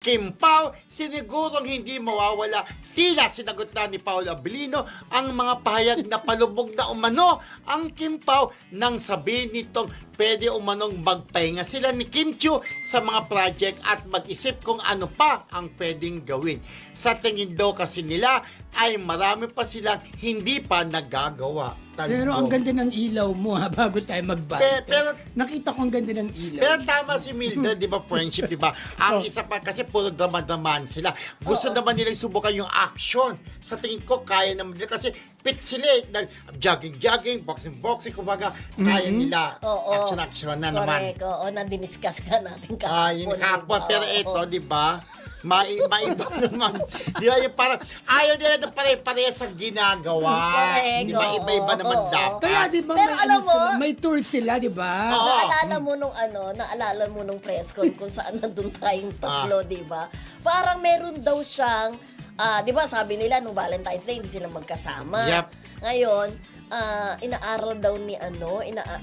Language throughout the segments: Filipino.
Kim Pao, sinigurong hindi mawawala. Tila sinagot na ni Paolo Abilino ang mga pahayag na palubog na umano ang Kim Pao nang sabihin nitong pwede umanong magpahinga sila ni Kim Chiu sa mga project at mag-isip kung ano pa ang pwedeng gawin. Sa tingin daw kasi nila ay marami pa silang hindi pa nagagawa. Pero ang ganda ng ilaw mo ha, bago tayo mag-bite. Pero- Nakita ko ang ganda ng ilaw. Pero tama si Milda, di ba, friendship, di ba? Ang isa pa, kasi puro drama-dramaan sila. Gusto naman nilang subukan yung action. Sa tingin ko, kaya naman nila kasi fit sila eh. Jogging-jogging, boxing-boxing, kumbaga, kaya nila action-action na naman. Correct, oo, na-discuss ka natin Yung kahapon. kapwa, pero ito, di ba? Maiba naman. Di ba yung parang ayaw nila na pare-parehas ang ginagawa. Correct, Di ba? Iba-iba oo, naman oo. dapat. Kaya di ba Pero may, alam mo, may tour sila, di ba? Oo. Naalala mo nung press con kung saan nandun tayong tatlo, di ba? Parang meron daw siyang, di ba sabi nila nung Valentine's Day, hindi sila magkasama. Yep. Ngayon, inaaral daw ni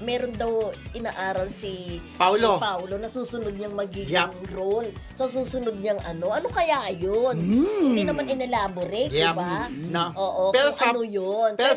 meron daw inaaral si Paulo. Paulo na susunod niyang magiging Yep. role. Sa susunod niyang ano kaya yun? Hindi naman inelaborate, di Yep. ba? No. Oo, Pero kung sab- ano yun. pero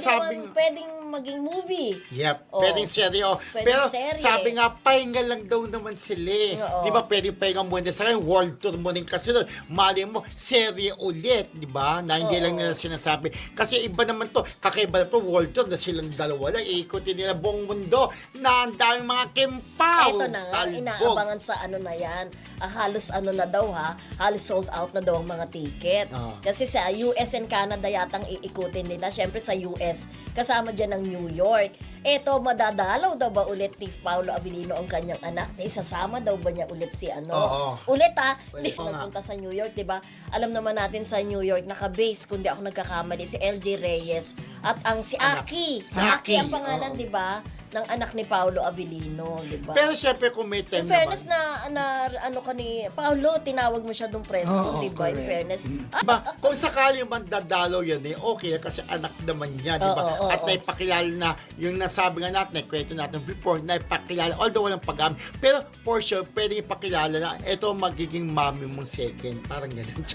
Pwedeng maging movie. Yep, Oo. pwedeng seryo. Pwedeng Pero serye. sabi nga, pahinga lang daw naman sila eh. Oo. Di ba pwedeng pahinga muna sa kanya, world tour mo rin kasi nun. Mali mo, serye ulit, di ba? Na hindi Oo. lang nila sinasabi. Kasi iba naman to, kakaiba na to, world tour na silang dalawa lang. Iikutin nila buong mundo na ang daming mga kimpaw. Ito na nga, inaabangan sa na yan. Halos na daw halos sold out na daw ang mga ticket. Kasi sa US and Canada yatang iikutin nila. Siyempre sa US, kasama dyan ang New York. Ito, madadalaw daw ba ulit ni Paolo Abilino ang kanyang anak? Isasama daw ba niya ulit si Oo. Ulit Ulit pa nga. nagpunta sa New York, di ba? Alam naman natin sa New York, naka-base, kung di ako nagkakamali, si LJ Reyes at ang si Anak. Aki. Si Aki, Aki ang pangalan, oo. di ba? Ng anak ni Paolo Abilino, di ba? Pero syempre kung may time In fairness naman. na ano ka ni Paolo, tinawag mo siya doon press Oo, con, di ba? In correct. fairness. Diba, kung sakali man dadalaw yan eh, okay lang kasi anak naman niya, di ba? Oo, At oo. naipakilala na, yung nasabi nga natin, kwento natin before, naipakilala, although walang pag-amin. Pero for sure, pwedeng ipakilala na ito magiging mami mong second. Parang ganun.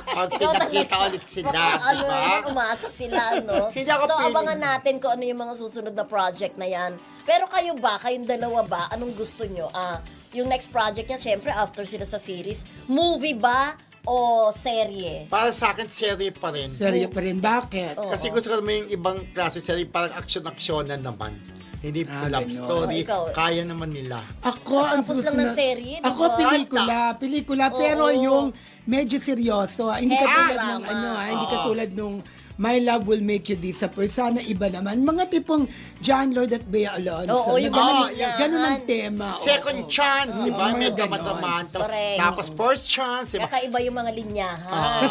Pag pinakita ulit sila, di ba? Umasa sila, no? Hindi ako So, feeling- abangan natin kung ano yung mga susunod na project na yan. Pero kayo ba, kayong dalawa ba, anong gusto nyo? Yung next project niya, siyempre, after sila sa series, movie ba o serye? Para sa akin, serye pa rin. Seryo pa rin, bakit? Oo. Kasi gusto ko naman yung ibang klase serye, parang action-actionan naman. Hindi love ganon. story. Ikaw. Kaya naman nila. Ako, ang Tapos lang ng susunod. serye, di Ako, ba? pelikula. Pero Oo. yung medyo seryoso. Hindi Heavy katulad drama. ng hindi Oo. katulad nung My Love Will Make You Disappear. Sana iba naman. Mga tipong John Lloyd at Bea Alonso. Oo, yung Na ganun- ganun ang tema. Oo. Second chance, di ba? Oo, May mga ganon. kamatamaan. Correct. Tapos first chance, di ba? Kakaiba yung mga linyahan.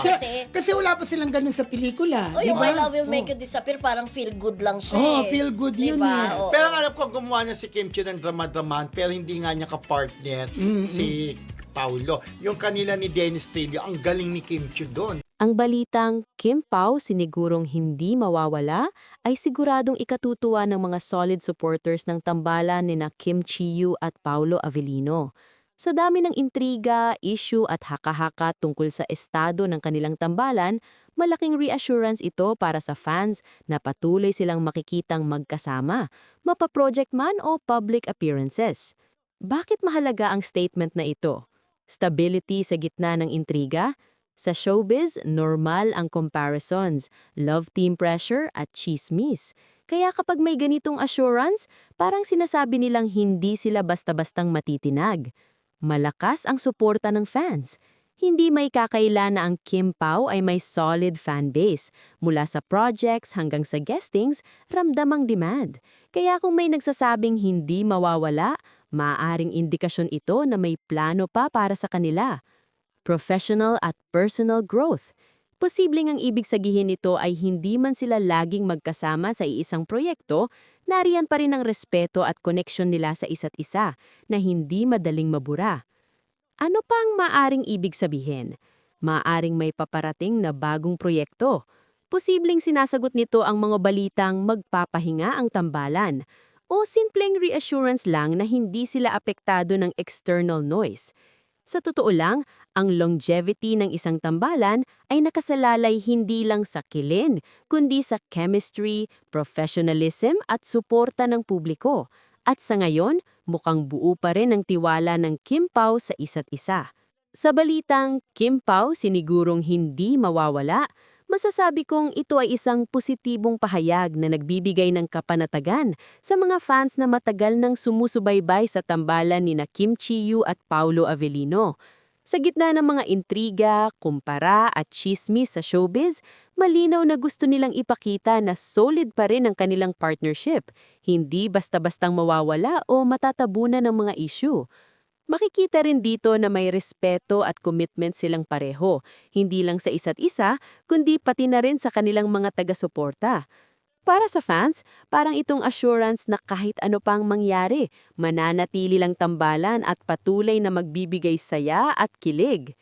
Kasi wala pa silang ganun sa pelikula. yung di ba? I Love Will Make You Disappear, parang feel good lang siya. Oo, feel good yun eh. Oo. Pero alam ko, gumawa na si Kim Chiu ng drama-dramaan, pero hindi nga niya ka-partner si Paulo. Yung kanila ni Dennis Trillo, ang galing ni Kim Chiu doon. Ang balitang Kim Pao sinigurong hindi mawawala ay siguradong ikatutuwa ng mga solid supporters ng tambalan ni na Kim Chiu at Paolo Abilino. Sa dami ng intriga, issue at haka-haka tungkol sa estado ng kanilang tambalan, malaking reassurance ito para sa fans na patuloy silang makikitang magkasama, mapa-project man o public appearances. Bakit mahalaga ang statement na ito? Stability sa gitna ng intriga? Sa showbiz, normal ang comparisons, love team pressure at chismis. Kaya kapag may ganitong assurance, parang sinasabi nilang hindi sila basta-bastang matitinag. Malakas ang suporta ng fans. Hindi may kakaila na ang Kim Pao ay may solid fanbase. Mula sa projects hanggang sa guestings, ramdam ang demand. Kaya kung may nagsasabing hindi mawawala, maaaring indikasyon ito na may plano pa para sa kanila. Professional at personal growth. Posibleng ang ibig sabihin nito ay hindi man sila laging magkasama sa iisang proyekto, nariyan pa rin ang respeto at koneksyon nila sa isa't isa na hindi madaling mabura. Ano pa ang maaring ibig sabihin? Maaring may paparating na bagong proyekto. Posibleng sinasagot nito ang mga balitang magpapahinga ang tambalan o simpleng reassurance lang na hindi sila apektado ng external noise. Sa totoo lang, Ang longevity ng isang tambalan ay nakasalalay hindi lang sa kilin, kundi sa chemistry, professionalism at suporta ng publiko. At sa ngayon, mukhang buo pa rin ang tiwala ng Kim Pao sa isa't isa. Sa balitang Kim Pao sinigurong hindi mawawala, masasabi kong ito ay isang positibong pahayag na nagbibigay ng kapanatagan sa mga fans na matagal nang sumusubaybay sa tambalan ni Kim Chiu at Paulo Avellino. Sa gitna ng mga intriga, kumpara at chismis sa showbiz, malinaw na gusto nilang ipakita na solid pa rin ang kanilang partnership, hindi basta-bastang mawawala o matatabunan ng mga issue. Makikita rin dito na may respeto at commitment silang pareho, hindi lang sa isa't isa, kundi pati na rin sa kanilang mga taga-suporta. Para sa fans, parang itong assurance na kahit ano pang mangyari, mananatili lang tambalan at patuloy na magbibigay saya at kilig.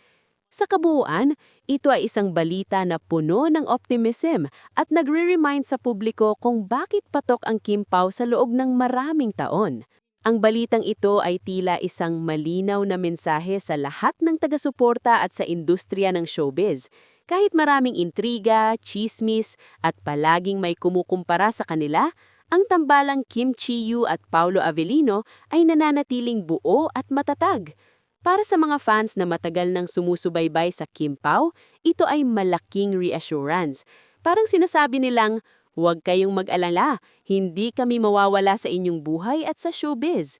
Sa kabuuan, ito ay isang balita na puno ng optimism at nagre-remind sa publiko kung bakit patok ang Kim Pao sa loob ng maraming taon. Ang balitang ito ay tila isang malinaw na mensahe sa lahat ng taga-suporta at sa industriya ng showbiz. Kahit maraming intriga, chismis at palaging may kumukumpara sa kanila, ang tambalang Kim Chiu at Paulo Avellino ay nananatiling buo at matatag. Para sa mga fans na matagal nang sumusubaybay sa Kim Pao, ito ay malaking reassurance. Parang sinasabi nilang, huwag kayong mag-alala, hindi kami mawawala sa inyong buhay at sa showbiz.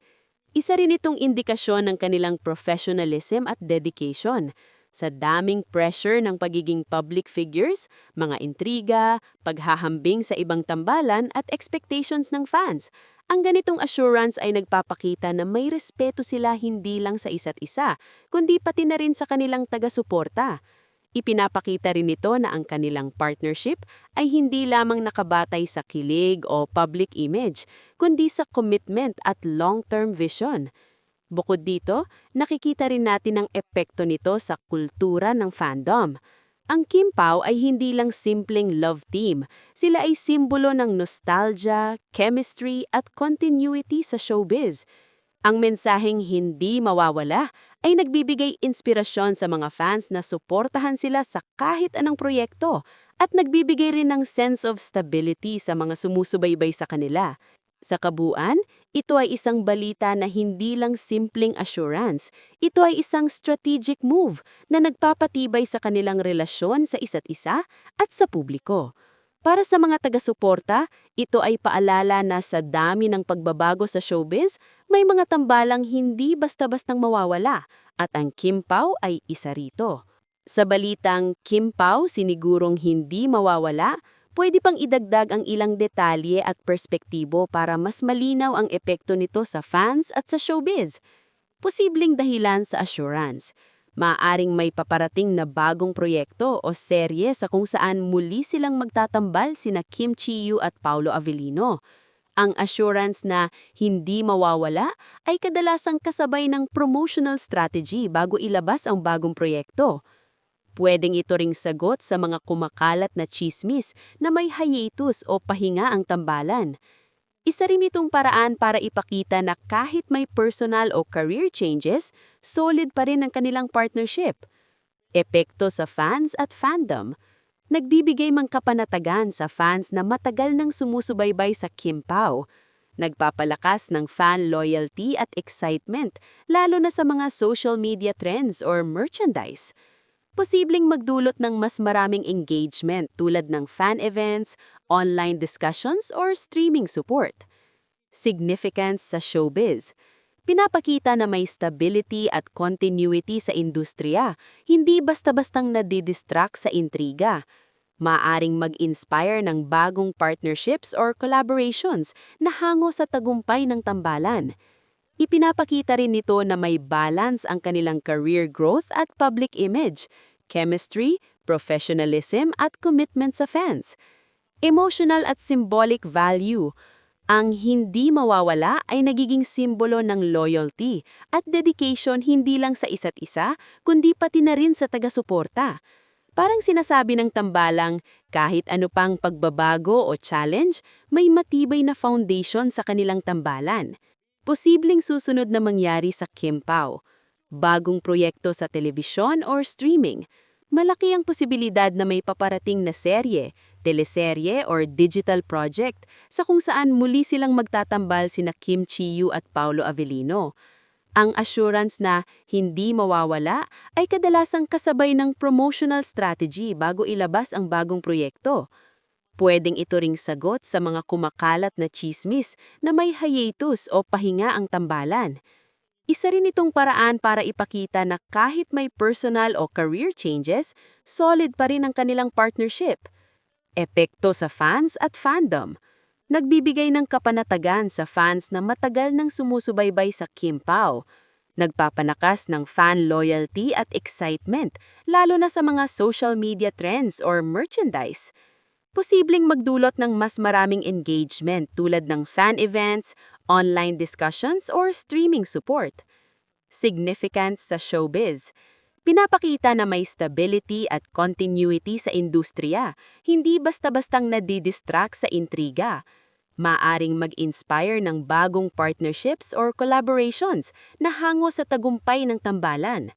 Isa rin itong indikasyon ng kanilang professionalism at dedication. Sa daming pressure ng pagiging public figures, mga intriga, paghahambing sa ibang tambalan at expectations ng fans, ang ganitong assurance ay nagpapakita na may respeto sila hindi lang sa isa't isa, kundi pati na rin sa kanilang taga-suporta. Ipinapakita rin nito na ang kanilang partnership ay hindi lamang nakabatay sa kilig o public image, kundi sa commitment at long-term vision. Bukod dito, nakikita rin natin ang epekto nito sa kultura ng fandom. Ang Kim Pao ay hindi lang simpleng love team. Sila ay simbolo ng nostalgia, chemistry at continuity sa showbiz. Ang mensaheng hindi mawawala ay nagbibigay inspirasyon sa mga fans na suportahan sila sa kahit anong proyekto at nagbibigay rin ng sense of stability sa mga sumusubaybay sa kanila. Sa kabuuan, ito ay isang balita na hindi lang simpleng assurance. Ito ay isang strategic move na nagpapatibay sa kanilang relasyon sa isa't isa at sa publiko. Para sa mga taga-suporta, ito ay paalala na sa dami ng pagbabago sa showbiz, may mga tambalang hindi basta-bastang mawawala at ang Kim Pao ay isa rito. Sa balitang Kim Pao sinigurong hindi mawawala, pwede pang idagdag ang ilang detalye at perspektibo para mas malinaw ang epekto nito sa fans at sa showbiz. Posibleng dahilan sa assurance. Maaaring may paparating na bagong proyekto o serye sa kung saan muli silang magtatambal sina Kim Chiu at Paulo Avellino. Ang assurance na hindi mawawala ay kadalasang kasabay ng promotional strategy bago ilabas ang bagong proyekto. Pwedeng ito ring sagot sa mga kumakalat na chismis na may hiatus o pahinga ang tambalan. Isa rin itong paraan para ipakita na kahit may personal o career changes, solid pa rin ang kanilang partnership. Epekto sa fans at fandom. Nagbibigay mang kapanatagan sa fans na matagal nang sumusubaybay sa Kim Pao. Nagpapalakas ng fan loyalty at excitement, lalo na sa mga social media trends or merchandise. Posibleng magdulot ng mas maraming engagement tulad ng fan events, online discussions, or streaming support. Significance sa showbiz. Pinapakita na may stability at continuity sa industriya, hindi basta-bastang nadidistract sa intriga. Maaring mag-inspire ng bagong partnerships or collaborations na hango sa tagumpay ng tambalan. Ipinapakita rin nito na may balance ang kanilang career growth at public image, chemistry, professionalism at commitment sa fans. Emotional at symbolic value. Ang hindi mawawala ay nagiging simbolo ng loyalty at dedication hindi lang sa isa't isa, kundi pati na rin sa taga-suporta. Parang sinasabi ng tambalang, kahit ano pang pagbabago o challenge, may matibay na foundation sa kanilang tambalan. Posibleng susunod na mangyari sa Kim Pao. bagong proyekto sa telebisyon or streaming, malaki ang posibilidad na may paparating na serye, teleserye or digital project sa kung saan muli silang magtatambal sina Kim Chiu at Paulo Avellino. Ang assurance na hindi mawawala ay kadalasang kasabay ng promotional strategy bago ilabas ang bagong proyekto. Pwedeng ito ring sagot sa mga kumakalat na chismis na may hiatus o pahinga ang tambalan. Isa rin itong paraan para ipakita na kahit may personal o career changes, solid pa rin ang kanilang partnership. Epekto sa fans at fandom. Nagbibigay ng kapanatagan sa fans na matagal nang sumusubaybay sa Kim Pao. Nagpapanakas ng fan loyalty at excitement, lalo na sa mga social media trends or merchandise. Posibleng magdulot ng mas maraming engagement tulad ng fan events, online discussions, or streaming support. Significance sa showbiz. Pinapakita na may stability at continuity sa industriya, hindi basta-bastang nadidistract sa intriga. Maaring mag-inspire ng bagong partnerships or collaborations na hango sa tagumpay ng tambalan.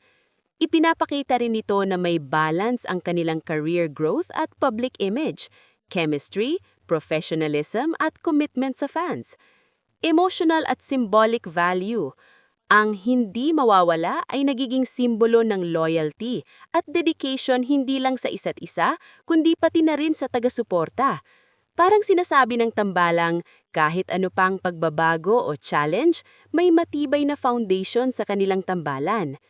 Ipinapakita rin ito na may balance ang kanilang career growth at public image, chemistry, professionalism at commitment sa fans. Emotional at symbolic value. Ang hindi mawawala ay nagiging simbolo ng loyalty at dedication hindi lang sa isa't isa, kundi pati na rin sa taga-suporta. Parang sinasabi ng tambalang, kahit ano pang pagbabago o challenge, may matibay na foundation sa kanilang tambalan.